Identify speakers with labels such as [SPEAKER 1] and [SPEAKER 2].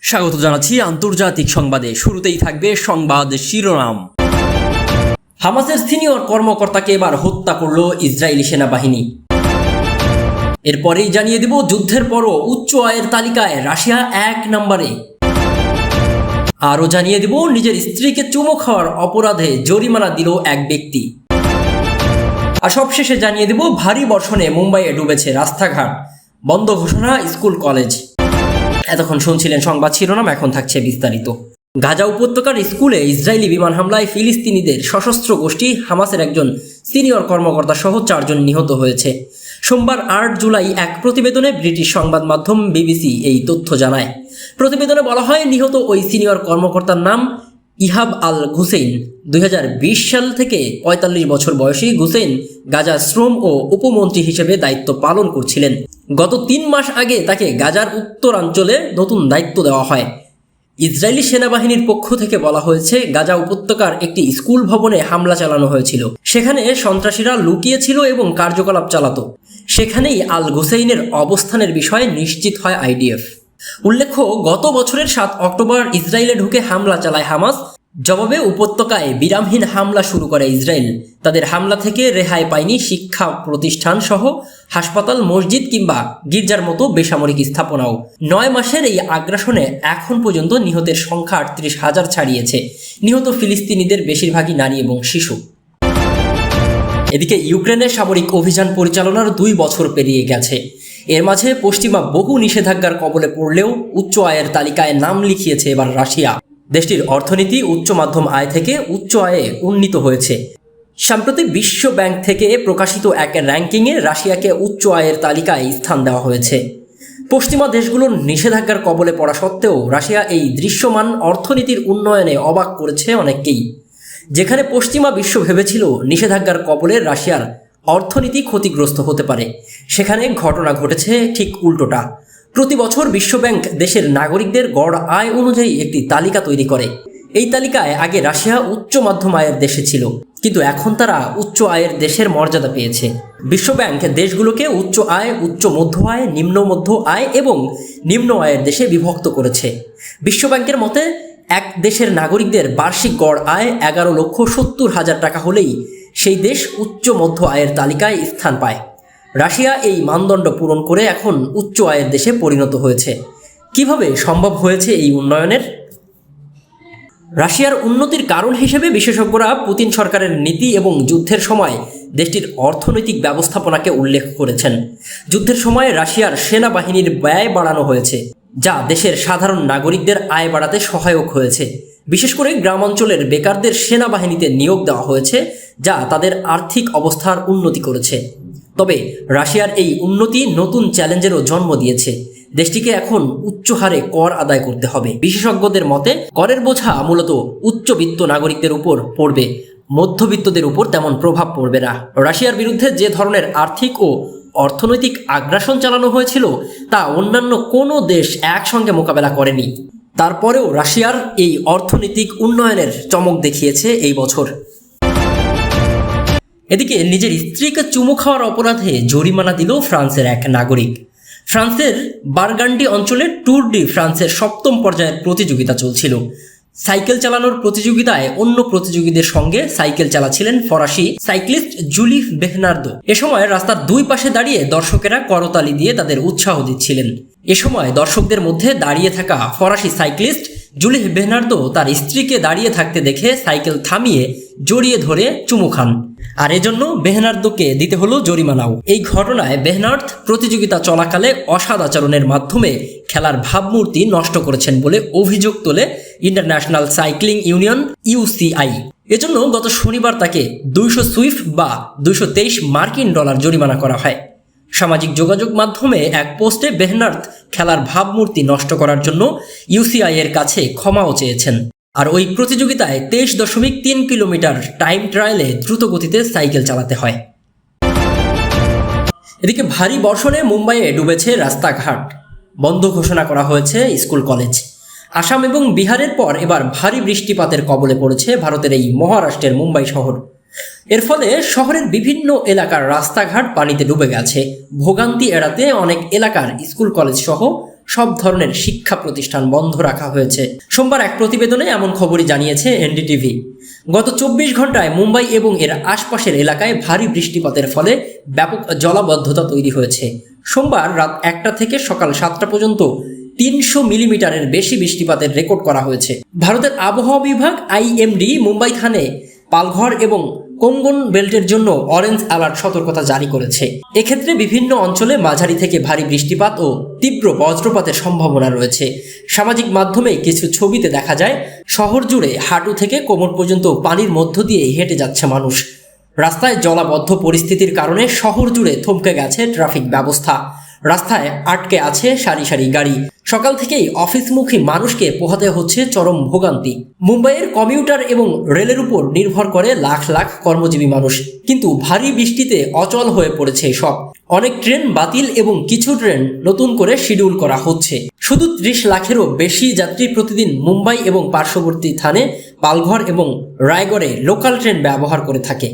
[SPEAKER 1] স্বাগত জানাচ্ছি আন্তর্জাতিক সংবাদে। শুরুতেই থাকবে সংবাদ শিরোনাম। হামাসের সিনিয়র কর্মকর্তাকে এবার হত্যা করল ইসরায়েলি সেনাবাহিনী। এরপরেই জানিয়ে দেব, যুদ্ধের পরও উচ্চ আয়ের তালিকায় রাশিয়া 1 নম্বরে। আরও জানিয়ে দেব, নিজের স্ত্রীকে চুমু খাওয়ার অপরাধে জরিমানা দিল এক ব্যক্তি। আর সবশেষে জানিয়ে দেব, ভারী বর্ষণে মুম্বাইয়ে ডুবেছে রাস্তাঘাট, বন্ধ ঘোষণা স্কুল কলেজ। এতক্ষণ শুনছিলেন সংবাদ শিরোনাম, এখন থাকছে বিস্তারিত। গাজা উপত্যকার স্কুলে ইসরায়েলি বিমান হামলায় ফিলিস্তিনিদের সশস্ত্র গোষ্ঠী হামাসের একজন সিনিয়র কর্মকর্তা সহ 4 জন নিহত হয়েছে। সোমবার 8 জুলাই এক প্রতিবেদনে ব্রিটিশ সংবাদ মাধ্যম বিবিসি এই তথ্য জানায়। প্রতিবেদনে বলা হয়, নিহত ওই সিনিয়র কর্মকর্তার নাম ইহাব আল ঘুসেইন। 2020 সাল থেকে 45 বছর বয়সী ঘুসেইন গাজা শ্রম ও উপমন্ত্রী হিসেবে দায়িত্ব পালন করছিলেন। গত 3 মাস আগে তাকে গাজার উত্তরাঞ্চলে নতুন দায়িত্ব দেওয়া হয়। ইসরায়েলি সেনাবাহিনীর পক্ষ থেকে বলা হয়েছে, গাজা উপত্যকার একটি স্কুল ভবনে হামলা চালানো হয়েছিল। সেখানে সন্ত্রাসীরা লুকিয়েছিল এবং কার্যকলাপ চালাতো। সেখানেই আল ঘুসেইনের অবস্থানের বিষয়ে নিশ্চিত হয় আইডিএফ। উল্লেখ্য, গত বছরের 7 অক্টোবর ইসরায়েলে ঢুকে হামলা চালায় হামাস। জবাবে উপত্যকায় বিরামহীন হামলা শুরু করে ইসরায়েল। তাদের হামলা থেকে রেহাই পায়নি শিক্ষা প্রতিষ্ঠান সহ হাসপাতাল, মসজিদ কিংবা গির্জার মতো বেসামরিক স্থাপনাও। 9 মাসের এই আগ্রাসনে এখন পর্যন্ত নিহতের সংখ্যা 38,000 ছাড়িয়েছে। নিহত ফিলিস্তিনিদের বেশিরভাগই নারী এবং শিশু। এদিকে ইউক্রেনের সামরিক অভিযান পরিচালনার 2 বছর পেরিয়ে গেছে। এর মাঝে পশ্চিমা বহু নিষেধাজ্ঞার কবলে পড়লেও উচ্চ আয়ের তালিকায় নাম লিখিয়েছে এবার রাশিয়া। দেশটির অর্থনীতি উচ্চ মাধ্যম আয় থেকে উচ্চ আয়ে উন্নীত হয়েছে। সম্প্রতি বিশ্ব ব্যাংক থেকে প্রকাশিত এক র্যাঙ্কিংয়ে রাশিয়াকে উচ্চ আয়ের তালিকায় স্থান দেওয়া হয়েছে। পশ্চিমা দেশগুলোর নিষেধাজ্ঞার কবলে পড়া সত্ত্বেও রাশিয়া এই দৃশ্যমান অর্থনীতির উন্নয়নে অবাক করেছে অনেককেই। যেখানে পশ্চিমা বিশ্ব ভেবেছিল নিষেধাজ্ঞার কবলে রাশিয়ার অর্থনীতি ক্ষতিগ্রস্ত হতে পারে, সেখানে ঘটনা ঘটেছে ঠিক উল্টোটা। প্রতি বছর বিশ্বব্যাংক দেশের নাগরিকদের গড় আয় অনুযায়ী একটি তালিকা তৈরি করে। এই তালিকায় আগে রাশিয়া উচ্চ মাধ্যম আয়ের দেশে ছিল, কিন্তু এখন তারা উচ্চ আয়ের দেশের মর্যাদা পেয়েছে। বিশ্বব্যাংক দেশগুলোকে উচ্চ আয়, উচ্চ মধ্য আয়, নিম্ন মধ্য আয় এবং নিম্ন আয়ের দেশে বিভক্ত করেছে। বিশ্বব্যাংকের মতে, এক দেশের নাগরিকদের বার্ষিক গড় আয় 11,70,000 টাকা হলেই সেই দেশ উচ্চ মধ্য আয়ের তালিকায় স্থান পায়। রাশিয়া এই মানদণ্ড পূরণ করে এখন উচ্চ আয়ের দেশে পরিণত হয়েছে। কিভাবে সম্ভব হয়েছে এই উন্নয়নের? রাশিয়ার উন্নতির কারণ হিসেবে বিশেষজ্ঞরা পুতিন সরকারের নীতি এবং যুদ্ধের সময় দেশটির অর্থনৈতিক ব্যবস্থাপনাকে উল্লেখ করেছেন। যুদ্ধের সময় রাশিয়ার সেনাবাহিনীর ব্যয় বাড়ানো হয়েছে, যা দেশের সাধারণ নাগরিকদের আয় বাড়াতে সহায়ক হয়েছে। বিশেষ করে গ্রামাঞ্চলের বেকারদের সেনাবাহিনীতে নিয়োগ দেওয়া হয়েছে, যা তাদের আর্থিক অবস্থার উন্নতি করেছে। তবে রাশিয়ার এই উন্নতি নতুন চ্যালেঞ্জেরও জন্ম দিয়েছে। দেশটিকে এখন উচ্চ হারে কর আদায় করতে হবে। বিশেষজ্ঞদের মতে, করের বোঝা মূলত উচ্চবিত্ত নাগরিকদের উপর পড়বে, মধ্যবিত্তদের উপর তেমন প্রভাব পড়বে না। রাশিয়ার বিরুদ্ধে যে ধরনের আর্থিক ও অর্থনৈতিক আগ্রাসন চালানো হয়েছিল, তা অন্যান্য কোনো দেশ একসঙ্গে মোকাবেলা করেনি। তারপরেও রাশিয়ার এই অর্থনৈতিক উন্নয়নের চমক দেখিয়েছে এই বছর। এদিকে নিজের স্ত্রীকে চুমু খাওয়ার অপরাধে জরিমানা দিল ফ্রান্সের এক নাগরিক। ফ্রান্সের বারগান্ডি অঞ্চলে ট্যুর ডি ফ্রান্সের 7ম পর্যায়ের প্রতিযোগিতা চলছিল। সাইকেল চালানোর প্রতিযোগিতায় অন্য প্রতিযোগীদের সঙ্গে সাইকেল চালাচ্ছিলেন ফরাসি সাইক্লিস্ট জুলি বেহনার্দো। এ সময় রাস্তার 2 পাশে দাঁড়িয়ে দর্শকেরা করতালি দিয়ে তাদের উৎসাহ দিচ্ছিলেন। এ সময় দর্শকদের মধ্যে দাঁড়িয়ে থাকা ফরাসি সাইক্লিস্ট জুলি বেহনার্দো তার স্ত্রীকে দাঁড়িয়ে থাকতে দেখে সাইকেল থামিয়ে জড়িয়ে ধরে চুমু খান, আর এজন্য বেহনার্দোকে দিতে হলো জরিমানাও। এই ঘটনায় বেহনার্দ প্রতিযোগিতা চলাকালে অসৎ আচরণের মাধ্যমে খেলার ভাবমূর্তি নষ্ট করেছেন বলে অভিযোগ তোলে ইন্টারন্যাশনাল সাইক্লিং ইউনিয়ন ইউসিআই। এজন্য গত শনিবার তাকে 200 সুইফট বা $223 মার্কিন জরিমানা করা হয়। সামাজিক যোগাযোগ মাধ্যমে এক পোস্টে বেহনার্দ খেলার ভাবমূর্তি নষ্ট করার জন্য ইউসিআই এর কাছে ক্ষমাও চেয়েছেন। আর ওই প্রতিযোগিতায় 23.3 কিলোমিটার টাইম ট্রায়ালে দ্রুত গতিতে সাইকেল চালাতে হয়। এদিকে ভারী বর্ষণে মুম্বাইয়ে ডুবেছে রাস্তাঘাট, বন্ধ ঘোষণা করা হয়েছে স্কুল কলেজ। আসাম এবং বিহারের পর এবার ভারী বৃষ্টিপাতের কবলে পড়েছে ভারতের এই মহারাষ্ট্রের মুম্বাই শহর। এর ফলে শহরের বিভিন্ন এলাকার রাস্তাঘাট পানিতে ডুবে গেছে। ভোগান্তি এড়াতে অনেক এলাকার স্কুল কলেজ সহ সব ধরনের শিক্ষা প্রতিষ্ঠান বন্ধ রাখা হয়েছে। সোমবার এক প্রতিবেদনে এমন খবরই জানিয়েছে এনডিটিভি। গত 24 ঘন্টায় মুম্বাই এবং এর আশপাশের এলাকায় ভারী বৃষ্টিপাতের ফলে ব্যাপক জলাবদ্ধতা তৈরি হয়েছে। সোমবার রাত 1টা থেকে সকাল 7টা পর্যন্ত 300 মিলিমিটারের বেশি বৃষ্টিপাতের রেকর্ড করা হয়েছে। ভারতের আবহাওয়া বিভাগ আইএমডি মুম্বাই থানে পালঘর এবং কোঙ্গন বেল্টের জন্য অরেঞ্জ অ্যালার্ট সতর্কতা জারি করেছে। এক্ষেত্রে বিভিন্ন অঞ্চলে মাঝারি থেকে ভারী বৃষ্টিপাত ও তীব্র বজ্রপাতের সম্ভাবনা রয়েছে। সামাজিক মাধ্যমে কিছু ছবিতে দেখা যায় শহর জুড়ে হাঁটু থেকে কোমর পর্যন্ত পানির মধ্য দিয়ে হেঁটে যাচ্ছে মানুষ। রাস্তায় জলাবদ্ধ পরিস্থিতির কারণে শহর জুড়ে থমকে গেছে ট্রাফিক ব্যবস্থা। রাস্তায় আটকে আছে সারি সারি গাড়ি। সকাল থেকেই অফিসমুখী মানুষকে পোহাতে হচ্ছে চরম ভোগান্তি। মুম্বাইয়ের কমিউটার এবং রেলের উপর নির্ভর করে লাখ লাখ কর্মজীবী মানুষ, কিন্তু ভারী বৃষ্টিতে অচল হয়ে পড়েছে সব। অনেক ট্রেন বাতিল এবং কিছু ট্রেন নতুন করে শিডিউল করা হচ্ছে। শুধু 30 লাখেরও বেশি যাত্রী প্রতিদিন মুম্বাই এবং পার্শ্ববর্তী থানে পালঘর এবং রায়গড়ে লোকাল ট্রেন ব্যবহার করে থাকে।